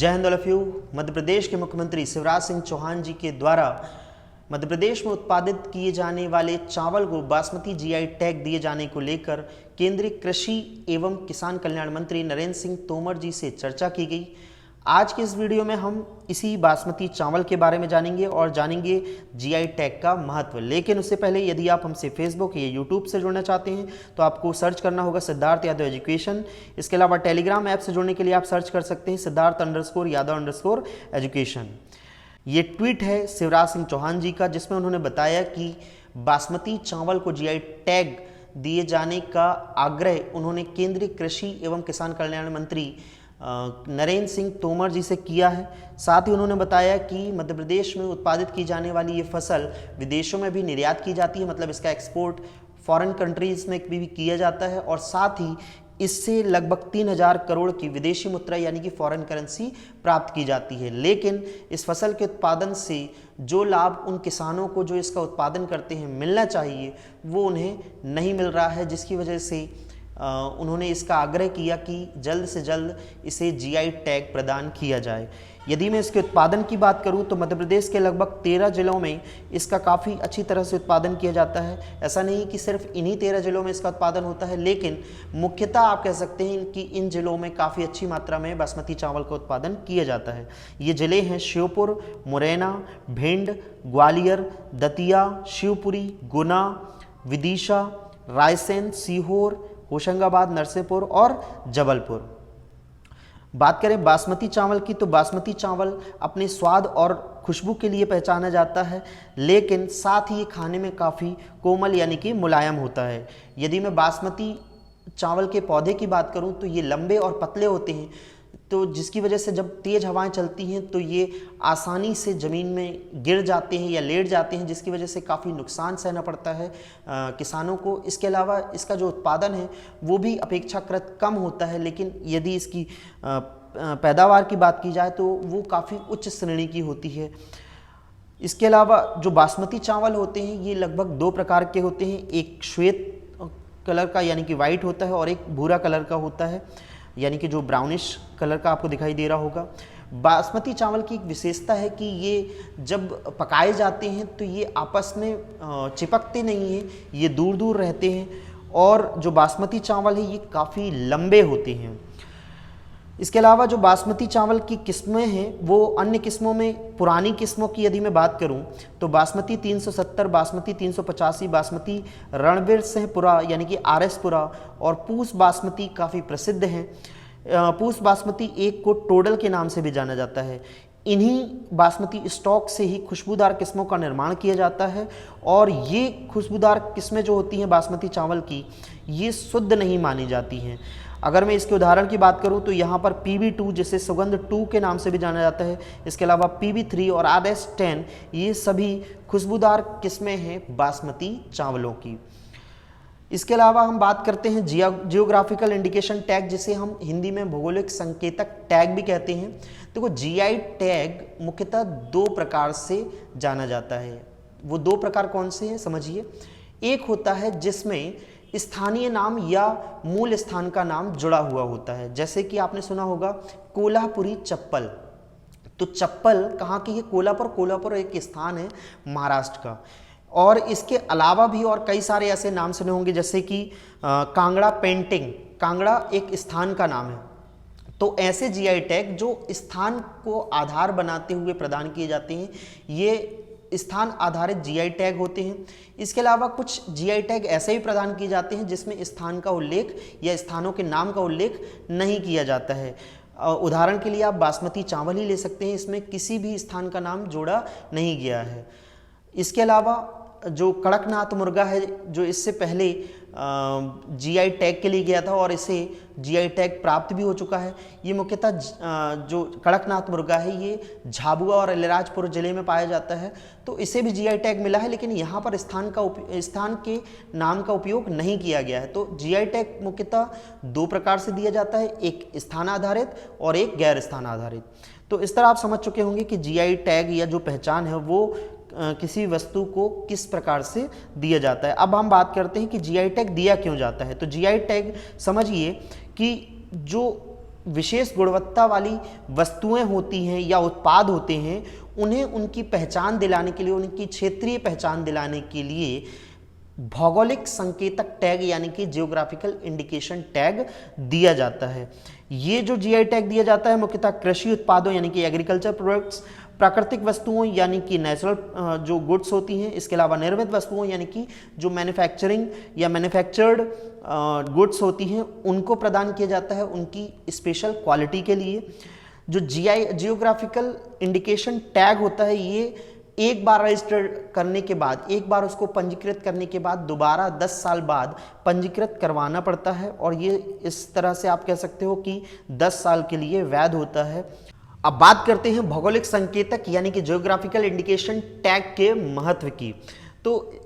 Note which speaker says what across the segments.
Speaker 1: जय Hind all of you. Madhya Pradesh के मुख्यमंत्री शिवराज सिंह चौहान जी के द्वारा मध्य प्रदेश में उत्पादित किए जाने वाले चावल को बासमती जीआई टैग दिए जाने को लेकर केंद्रीय कृषि एवं किसान कल्याण मंत्री नरेंद्र सिंह तोमर जी से चर्चा की गई। आज के इस वीडियो में हम इसी बासमती चावल के बारे में जानेंगे और जानेंगे जीआई टैग का महत्व। लेकिन उससे पहले यदि आप हमसे फेसबुक या यूट्यूब से जुड़ना चाहते हैं तो आपको सर्च करना होगा सिद्धार्थ यादव एजुकेशन। इसके अलावा टेलीग्राम ऐप से जुड़ने के लिए आप सर्च कर सकते हैं सिद्धार्थ_यादव_एजुकेशन। ये ट्वीट है शिवराज सिंह चौहान जी का, जिसमें उन्होंने बताया कि बासमती चावल को जीआई टैग दिए जाने का आग्रह उन्होंने केंद्रीय कृषि एवं किसान कल्याण मंत्री नरेंद्र सिंह तोमर जी से किया है। साथ ही उन्होंने बताया कि मध्य प्रदेश में उत्पादित की जाने वाली ये फसल विदेशों में भी निर्यात की जाती है, मतलब इसका एक्सपोर्ट फॉरेन कंट्रीज में भी किया जाता है और साथ ही इससे लगभग 3000 करोड़ की विदेशी मुद्रा यानी कि फॉरेन करेंसी प्राप्त की जाती है। लेकिन इस फसल के उत्पादन से जो लाभ उन किसानों को जो इसका उत्पादन करते हैं मिलना चाहिए वो उन्हें नहीं मिल रहा है, जिसकी वजह से उन्होंने इसका आग्रह किया कि जल्द से जल्द इसे जीआई टैग प्रदान किया जाए। यदि मैं इसके उत्पादन की बात करूं तो मध्य प्रदेश के लगभग 13 जिलों में इसका काफ़ी अच्छी तरह से उत्पादन किया जाता है। ऐसा नहीं कि सिर्फ इन्हीं 13 जिलों में इसका उत्पादन होता है, लेकिन मुख्यतः आप कह सकते हैं कि इन जिलों में काफ़ी अच्छी मात्रा में बासमती चावल का उत्पादन किया जाता है। ये जिले हैं श्योपुर, मुरैना, भिंड, ग्वालियर, दतिया, शिवपुरी, गुना, विदिशा, रायसेन, सीहोर, होशंगाबाद, नरसिंहपुर और जबलपुर। बात करें बासमती चावल की तो बासमती चावल अपने स्वाद और खुशबू के लिए पहचाना जाता है, लेकिन साथ ही ये खाने में काफ़ी कोमल यानी कि मुलायम होता है। यदि मैं बासमती चावल के पौधे की बात करूं तो ये लंबे और पतले होते हैं, तो जिसकी वजह से जब तेज़ हवाएं चलती हैं तो ये आसानी से ज़मीन में गिर जाते हैं या लेट जाते हैं, जिसकी वजह से काफ़ी नुकसान सहना पड़ता है किसानों को। इसके अलावा इसका जो उत्पादन है वो भी अपेक्षाकृत कम होता है, लेकिन यदि इसकी पैदावार की बात की जाए तो वो काफ़ी उच्च श्रेणी की होती है। इसके अलावा जो बासमती चावल होते हैं ये लगभग 2 प्रकार के होते हैं, एक श्वेत कलर का यानी कि वाइट होता है और एक भूरा कलर का होता है यानी कि जो ब्राउनिश कलर का आपको दिखाई दे रहा होगा। बासमती चावल की एक विशेषता है कि ये जब पकाए जाते हैं तो ये आपस में चिपकते नहीं हैं, ये दूर दूर रहते हैं और जो बासमती चावल है ये काफ़ी लंबे होते हैं। इसके अलावा जो बासमती चावल की किस्में हैं वो अन्य किस्मों में, पुरानी किस्मों की यदि मैं बात करूं तो बासमती 370, बासमती 385, बासमती रणवीर सिंहपुरा यानी कि आरएसपुरा और पूस बासमती काफ़ी प्रसिद्ध हैं। पूस बासमती एक को टोडल के नाम से भी जाना जाता है। इन्हीं बासमती स्टॉक से ही खुशबूदार किस्मों का निर्माण किया जाता है और ये खुशबूदार किस्में जो होती हैं बासमती चावल की ये शुद्ध नहीं मानी जाती हैं। अगर मैं इसके उदाहरण की बात करूं तो यहाँ पर PB2 जिसे सुगंध 2 के नाम से भी जाना जाता है, इसके अलावा PB3 और RS10 ये सभी खुशबूदार किस्में हैं बासमती चावलों की। इसके अलावा हम बात करते हैं जियोग्राफिकल इंडिकेशन टैग, जिसे हम हिंदी में भौगोलिक संकेतक टैग भी कहते हैं। देखो जीआई टैग मुख्यतः 2 प्रकार से जाना जाता है। वो 2 प्रकार कौन से हैं समझिए। एक होता है जिसमें स्थानीय नाम या मूल स्थान का नाम जुड़ा हुआ होता है, जैसे कि आपने सुना होगा कोल्हापुरी चप्पल। तो चप्पल कहाँ की है? कोल्हापुर। कोल्हापुर एक स्थान है महाराष्ट्र का। और इसके अलावा भी और कई सारे ऐसे नाम सुने होंगे, जैसे कि कांगड़ा पेंटिंग। कांगड़ा एक स्थान का नाम है। तो ऐसे जीआई टैग जो स्थान को आधार बनाते हुए प्रदान किए जाते हैं ये स्थान आधारित जीआई टैग होते हैं। इसके अलावा कुछ जीआई टैग ऐसे ही प्रदान किए जाते हैं जिसमें स्थान का उल्लेख या स्थानों के नाम का उल्लेख नहीं किया जाता है। उदाहरण के लिए आप बासमती चावल ही ले सकते हैं, इसमें किसी भी स्थान का नाम जोड़ा नहीं गया है। इसके अलावा जो कड़कनाथ मुर्गा है जो इससे पहले जीआई टैग के लिए गया था और इसे जीआई टैग प्राप्त भी हो चुका है। ये मुख्यतः जो कड़कनाथ मुर्गा है ये झाबुआ और अलीराजपुर जिले में पाया जाता है, तो इसे भी जीआई टैग मिला है, लेकिन यहाँ पर स्थान के नाम का उपयोग नहीं किया गया है। तो जीआई टैग मुख्यतः 2 प्रकार से दिया जाता है, एक स्थान आधारित और एक गैर स्थान आधारित। तो इस तरह आप समझ चुके होंगे कि जीआई टैग या जो पहचान है वो किसी वस्तु को किस प्रकार से दिया जाता है। अब हम बात करते हैं कि जीआई टैग दिया क्यों जाता है। तो जीआई टैग समझिए कि जो विशेष गुणवत्ता वाली वस्तुएं होती हैं या उत्पाद होते हैं, उन्हें उनकी पहचान दिलाने के लिए, उनकी क्षेत्रीय पहचान दिलाने के लिए भौगोलिक संकेतक टैग यानी कि जियोग्राफिकल इंडिकेशन टैग दिया जाता है। ये जो जीआई टैग दिया जाता है मुख्यतः कृषि उत्पादों यानी कि एग्रीकल्चर प्रोडक्ट्स, प्राकृतिक वस्तुओं यानी कि नेचुरल जो गुड्स होती हैं, इसके अलावा निर्मित वस्तुओं यानी कि जो मैन्युफैक्चरिंग या मैन्युफैक्चर्ड गुड्स होती हैं उनको प्रदान किया जाता है उनकी स्पेशल क्वालिटी के लिए। जो जीआई जियोग्राफिकल इंडिकेशन टैग होता है, ये एक बार रजिस्टर करने के बाद, एक बार उसको पंजीकृत करने के बाद दोबारा 10 साल बाद पंजीकृत करवाना पड़ता है, और ये इस तरह से आप कह सकते हो कि 10 साल के लिए वैध होता है। अब बात करते हैं भौगोलिक संकेतक यानी कि जियोग्राफिकल इंडिकेशन टैग के महत्व की। तो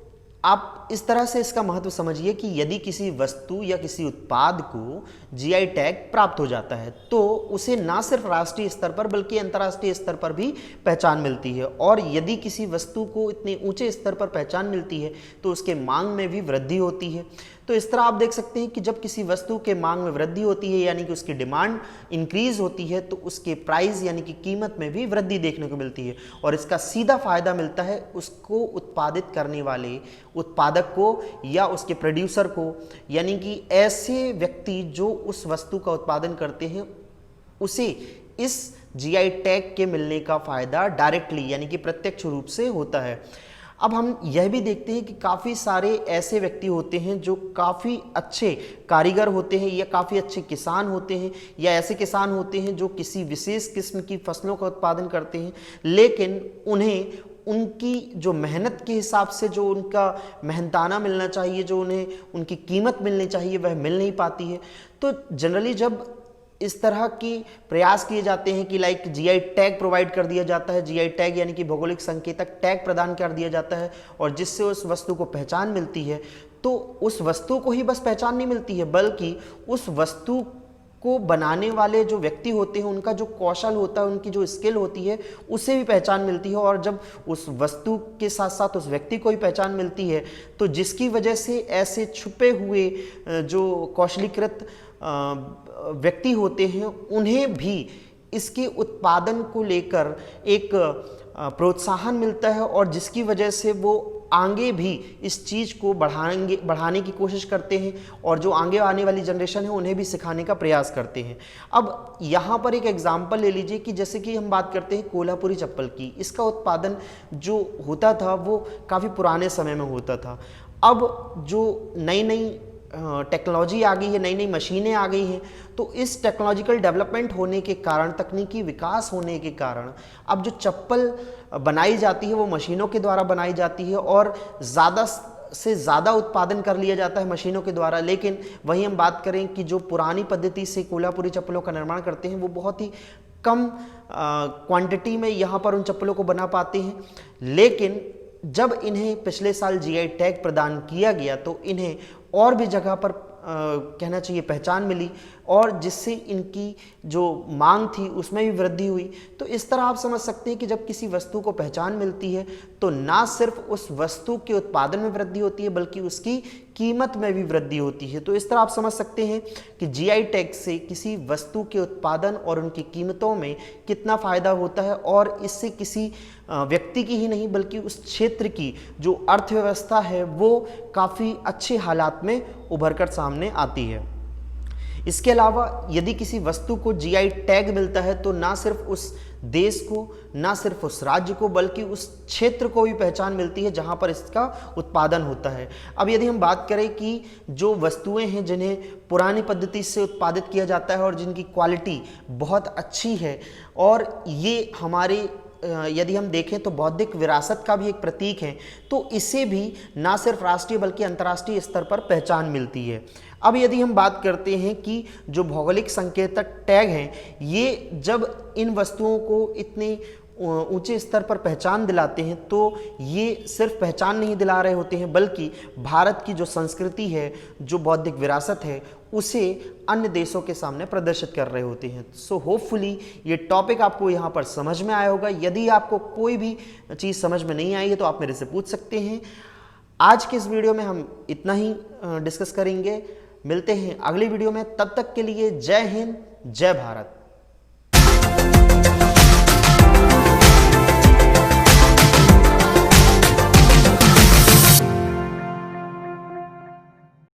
Speaker 1: आप इस तरह से इसका महत्व समझिए कि यदि किसी वस्तु या किसी उत्पाद को जीआई टैग प्राप्त हो जाता है तो उसे ना सिर्फ राष्ट्रीय स्तर पर बल्कि अंतर्राष्ट्रीय स्तर पर भी पहचान मिलती है, और यदि किसी वस्तु को इतने ऊंचे स्तर पर पहचान मिलती है तो उसके मांग में भी वृद्धि होती है। तो इस तरह आप देख सकते हैं कि जब किसी वस्तु के मांग में वृद्धि होती है यानी कि उसकी डिमांड इंक्रीज होती है तो उसके प्राइस यानी कि कीमत में भी वृद्धि देखने को मिलती है, और इसका सीधा फायदा मिलता है उसको उत्पादित करने वाले उत्पादक को या उसके प्रोड्यूसर को, यानी कि ऐसे व्यक्ति जो उस वस्तु का उत्पादन करते हैं उसे इस जीआई टैग के मिलने का फायदा डायरेक्टली यानी कि प्रत्यक्ष रूप से होता है। अब हम यह भी देखते हैं कि काफ़ी सारे ऐसे व्यक्ति होते हैं जो काफ़ी अच्छे कारीगर होते हैं या काफ़ी अच्छे किसान होते हैं, या ऐसे किसान होते हैं जो किसी विशेष किस्म की फसलों का उत्पादन करते हैं, लेकिन उन्हें उनकी जो मेहनत के हिसाब से जो उनका मेहनताना मिलना चाहिए, जो उन्हें उनकी कीमत मिलनी चाहिए, वह मिल नहीं पाती है। तो जनरली जब इस तरह की प्रयास किए जाते हैं कि लाइक जीआई टैग प्रोवाइड कर दिया जाता है, जीआई टैग यानी कि भौगोलिक संकेतक टैग प्रदान कर दिया जाता है, और जिससे उस वस्तु को पहचान मिलती है, तो उस वस्तु को ही बस पहचान नहीं मिलती है बल्कि उस वस्तु को बनाने वाले जो व्यक्ति होते हैं उनका जो कौशल होता है, उनकी जो स्किल होती है, उसे भी पहचान मिलती है। और जब उस वस्तु के साथ साथ उस व्यक्ति को भी पहचान मिलती है तो जिसकी वजह से ऐसे छुपे हुए जो कौशलीकृत व्यक्ति होते हैं उन्हें भी इसके उत्पादन को लेकर एक प्रोत्साहन मिलता है, और जिसकी वजह से वो आगे भी इस चीज़ को बढ़ाने की कोशिश करते हैं, और जो आगे आने वाली जनरेशन है उन्हें भी सिखाने का प्रयास करते हैं। अब यहाँ पर एक एग्जांपल ले लीजिए कि जैसे कि हम बात करते हैं कोल्हापुरी चप्पल की, इसका उत्पादन जो होता था वो काफ़ी पुराने समय में होता था। अब जो नई नई टेक्नोलॉजी आ गई है, नई नई मशीनें आ गई हैं, तो इस टेक्नोलॉजिकल डेवलपमेंट होने के कारण, तकनीकी विकास होने के कारण अब जो चप्पल बनाई जाती है वो मशीनों के द्वारा बनाई जाती है, और ज़्यादा से ज़्यादा उत्पादन कर लिया जाता है मशीनों के द्वारा। लेकिन वहीं हम बात करें कि जो पुरानी पद्धति से कोल्हापुरी चप्पलों का निर्माण करते हैं वो बहुत ही कम क्वांटिटी में यहाँ पर उन चप्पलों को बना पाते हैं, लेकिन जब इन्हें पिछले साल जीआई टैग प्रदान किया गया तो इन्हें और भी जगह पर कहना चाहिए पहचान मिली, और जिससे इनकी जो मांग थी उसमें भी वृद्धि हुई। तो इस तरह आप समझ सकते हैं कि जब किसी वस्तु को पहचान मिलती है तो ना सिर्फ उस वस्तु के उत्पादन में वृद्धि होती है बल्कि उसकी कीमत में भी वृद्धि होती है। तो इस तरह आप समझ सकते हैं कि जीआई टैग से किसी वस्तु के उत्पादन और उनकी कीमतों में कितना फ़ायदा होता है, और इससे किसी व्यक्ति की ही नहीं बल्कि उस क्षेत्र की जो अर्थव्यवस्था है वो काफ़ी अच्छे हालात में उभर कर सामने आती है। इसके अलावा यदि किसी वस्तु को जीआई टैग मिलता है तो ना सिर्फ उस देश को, ना सिर्फ उस राज्य को बल्कि उस क्षेत्र को भी पहचान मिलती है जहां पर इसका उत्पादन होता है। अब यदि हम बात करें कि जो वस्तुएं हैं जिन्हें पुरानी पद्धति से उत्पादित किया जाता है और जिनकी क्वालिटी बहुत अच्छी है, और ये हमारे यदि हम देखें तो बौद्धिक विरासत का भी एक प्रतीक है, तो इसे भी ना सिर्फ राष्ट्रीय बल्कि अंतर्राष्ट्रीय स्तर पर पहचान मिलती है। अब यदि हम बात करते हैं कि जो भौगोलिक संकेतक टैग हैं, ये जब इन वस्तुओं को इतने ऊंचे स्तर पर पहचान दिलाते हैं तो ये सिर्फ पहचान नहीं दिला रहे होते हैं बल्कि भारत की जो संस्कृति है, जो बौद्धिक विरासत है, उसे अन्य देशों के सामने प्रदर्शित कर रहे होते हैं। सो होपफुली ये टॉपिक आपको यहाँ पर समझ में आया होगा। यदि आपको कोई भी चीज़ समझ में नहीं आई है तो आप मेरे से पूछ सकते हैं। आज के इस वीडियो में हम इतना ही डिस्कस करेंगे। मिलते हैं अगली वीडियो में, तब तक के लिए जय हिंद, जय भारत।